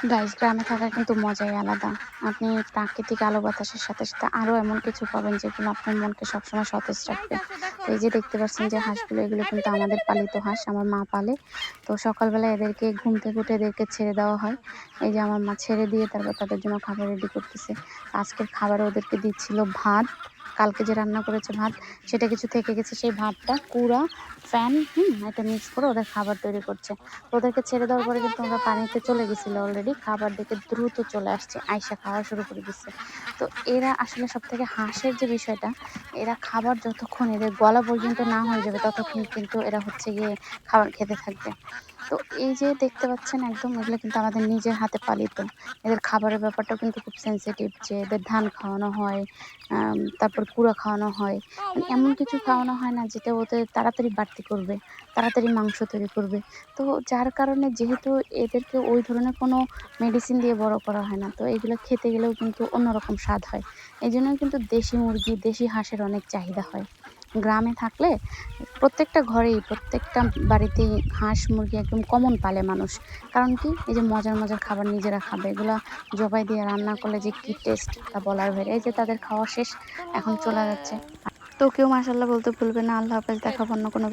Guys, গ্রামে থাকার কিন্তু মজাই আলাদা। আপনি প্রাকৃতিক আলো বাতাসের সাথে, সাথে আরো এমন কিছু পাবেন যেগুলো আপনার মনকে সবসময় সতেজ রাখবে। তো এই যে দেখতে পাচ্ছেন যে হাঁসগুলো, এগুলো কিন্তু আমাদের পালিত হাঁস। আমার মা পালে। তো সকালবেলা এদেরকে ঘুম থেকে উঠে এদেরকে ছেড়ে দেওয়া হয়। এই যে আমার মা ছেড়ে দিয়ে তারপর তাদের জন্য খাবার রেডি করতেছে। আজকের খাবারে ওদেরকে দিচ্ছিল ভাত। কালকে যে রান্না করেছে ভাত, সেটা কিছু থেকে গেছে। সেই ভাতটা কুড়া, ফ্যান, এটা মিক্স করে ওদের খাবার তৈরি করছে। তো ওদেরকে ছেড়ে দেওয়ার পরে কিন্তু ওরা পানিতে চলে গেছিল অলরেডি। খাবার দেখে দ্রুত চলে আসছে, আইসা খাওয়া শুরু করে দিচ্ছে। তো এরা আসলে সবথেকে হাঁসের যে বিষয়টা, এরা খাবার যতক্ষণ এদের গলা পর্যন্ত না হয়ে যাবে ততক্ষণ কিন্তু এরা হচ্ছে গিয়ে খাবার খেতে থাকবে। তো এই যে দেখতে পাচ্ছেন একদম, এগুলো কিন্তু আমাদের নিজের হাতে পালিত। এদের খাবারের ব্যাপারটাও কিন্তু খুব সেনসিটিভ, যে এদের ধান খাওয়ানো হয়, তারপর কুড়া খাওয়ানো হয়। মানে এমন কিছু খাওয়ানো হয় না যেটা ওদের তাড়াতাড়ি বাড়তি করবে, তাড়াতাড়ি মাংস তৈরি করবে। তো যার কারণে যেহেতু এদেরকে ওই ধরনের কোনো মেডিসিন দিয়ে বড় করা হয় না, তো এগুলো খেতে গেলেও কিন্তু অন্যরকম স্বাদ হয়। এজন্যই কিন্তু দেশি মুরগি, দেশি হাঁসের অনেক চাহিদা হয়। গ্রামে থাকলে প্রত্যেকটা ঘরেই, প্রত্যেকটা বাড়িতেই হাঁস মুরগি একদম কমন পালে মানুষ। কারণ কি? এই যে মজার, মজার খাবার নিজেরা খাবে। এগুলা জবাই দিয়ে রান্না করলে যে কি টেস্ট, তা বলার বাইরে। এই যে তাদের খাওয়া শেষ, এখন চলে যাচ্ছে। তো কেউ মাশাআল্লাহ বলতে ভুলবে না। আল্লাহ হাফেজ। দেখা হবে অন্য কোনো